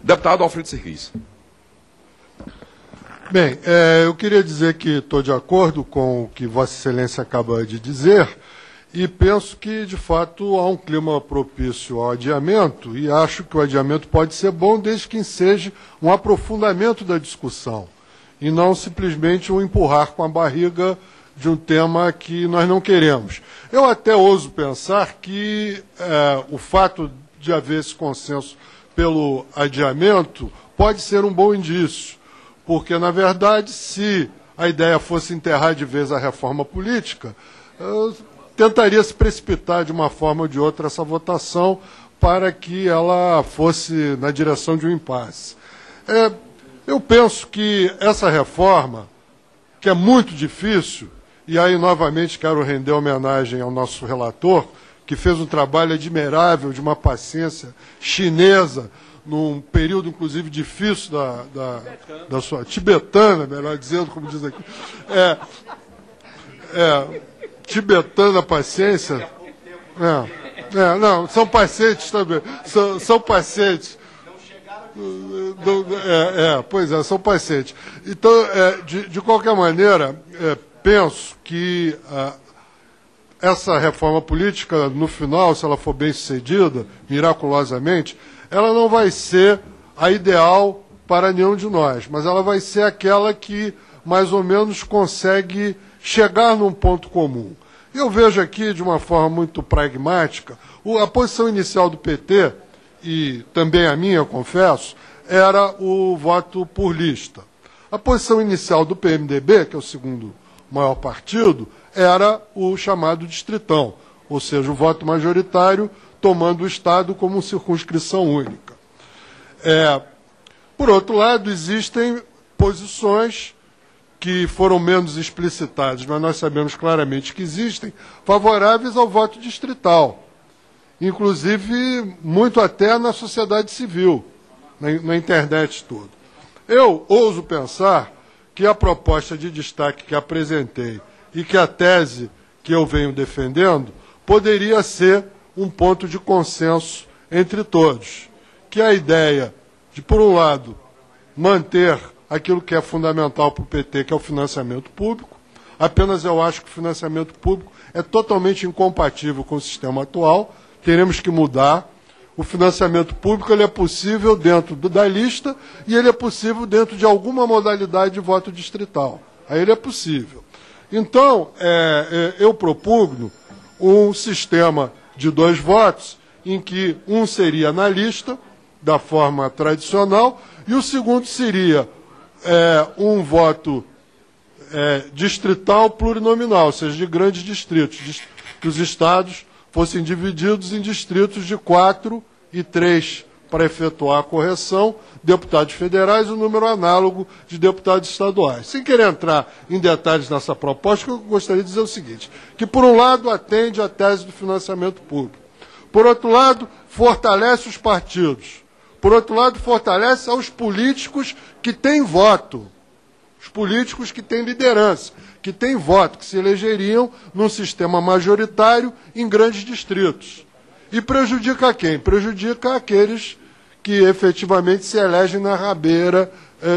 Deputado Alfredo Serquis. Bem, eu queria dizer que estou de acordo com o que Vossa Excelência acaba de dizer e penso que, de fato, há um clima propício ao adiamento e acho que o adiamento pode ser bom desde que seja um aprofundamento da discussão e não simplesmente um empurrar com a barriga de um tema que nós não queremos. Eu até ouso pensar que o fato de haver esse consenso pelo adiamento pode ser um bom indício, porque, na verdade, se a ideia fosse enterrar de vez a reforma política, tentaria se precipitar de uma forma ou de outra essa votação para que ela fosse na direção de um impasse. Eu penso que essa reforma, que é muito difícil, e aí novamente quero render homenagem ao nosso relator, que fez um trabalho admirável, de uma paciência chinesa, num período, inclusive, difícil da sua... tibetana, melhor dizendo, como diz aqui. Tibetana paciência. Não, são pacientes também. São pacientes. Pois é, são pacientes. Então, de qualquer maneira, penso que essa reforma política, no final, se ela for bem sucedida, miraculosamente, ela não vai ser a ideal para nenhum de nós, mas ela vai ser aquela que mais ou menos consegue chegar num ponto comum. Eu vejo aqui, de uma forma muito pragmática, a posição inicial do PT, e também a minha, confesso, era o voto por lista. A posição inicial do PMDB, que é o segundo maior partido, era o chamado distritão, ou seja, o voto majoritário tomando o Estado como circunscrição única. Por outro lado, existem posições que foram menos explicitadas, mas nós sabemos claramente que existem, favoráveis ao voto distrital, inclusive muito até na sociedade civil, na internet toda. Eu ouso pensar que a proposta de destaque que apresentei e que a tese que eu venho defendendo poderia ser um ponto de consenso entre todos, que é a ideia de, por um lado, manter aquilo que é fundamental para o PT, que é o financiamento público. Apenas eu acho que o financiamento público é totalmente incompatível com o sistema atual, teremos que mudar. O financiamento público ele é possível dentro da lista e ele é possível dentro de alguma modalidade de voto distrital. Aí ele é possível. Então, eu propugno um sistema de 2 votos, em que um seria na lista, da forma tradicional, e o segundo seria um voto distrital plurinominal, ou seja, de grandes distritos, que os estados fossem divididos em distritos de 4 e 3 para efetuar a correção, deputados federais e o número análogo de deputados estaduais. Sem querer entrar em detalhes nessa proposta, eu gostaria de dizer o seguinte, que por um lado atende à tese do financiamento público, por outro lado fortalece os partidos, por outro lado fortalece aos políticos que têm voto, os políticos que têm liderança, que têm voto, que se elegeriam num sistema majoritário em grandes distritos. E prejudica quem? Prejudica aqueles que efetivamente se elegem na rabeira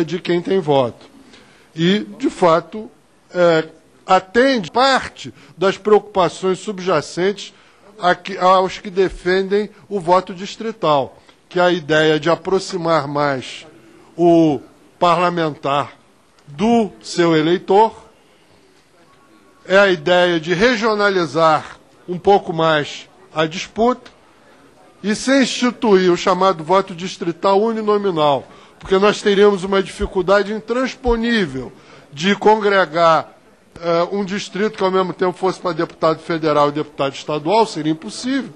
de quem tem voto. E, de fato, atende parte das preocupações subjacentes aos que defendem o voto distrital, que é a ideia de aproximar mais o parlamentar do seu eleitor, é a ideia de regionalizar um pouco mais a disputa e se instituir o chamado voto distrital uninominal, porque nós teríamos uma dificuldade intransponível de congregar um distrito que ao mesmo tempo fosse para deputado federal e deputado estadual, seria impossível.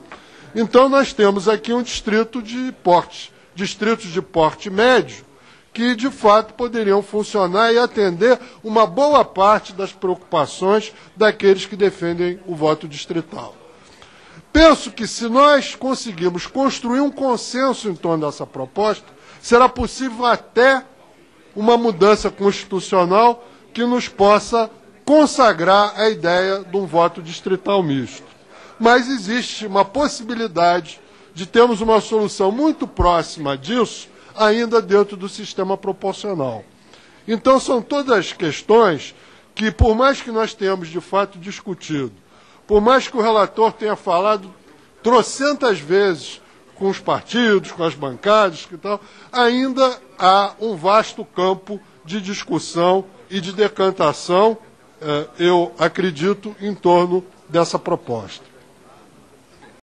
Então nós temos aqui um distrito de porte, distritos de porte médio, que de fato poderiam funcionar e atender uma boa parte das preocupações daqueles que defendem o voto distrital. Penso que se nós conseguirmos construir um consenso em torno dessa proposta, será possível até uma mudança constitucional que nos possa consagrar a ideia de um voto distrital misto. Mas existe uma possibilidade de termos uma solução muito próxima disso ainda dentro do sistema proporcional. Então, são todas questões que, por mais que nós tenhamos de fato discutido, por mais que o relator tenha falado trocentas vezes com os partidos, com as bancadas e tal, ainda há um vasto campo de discussão e de decantação, eu acredito, em torno dessa proposta.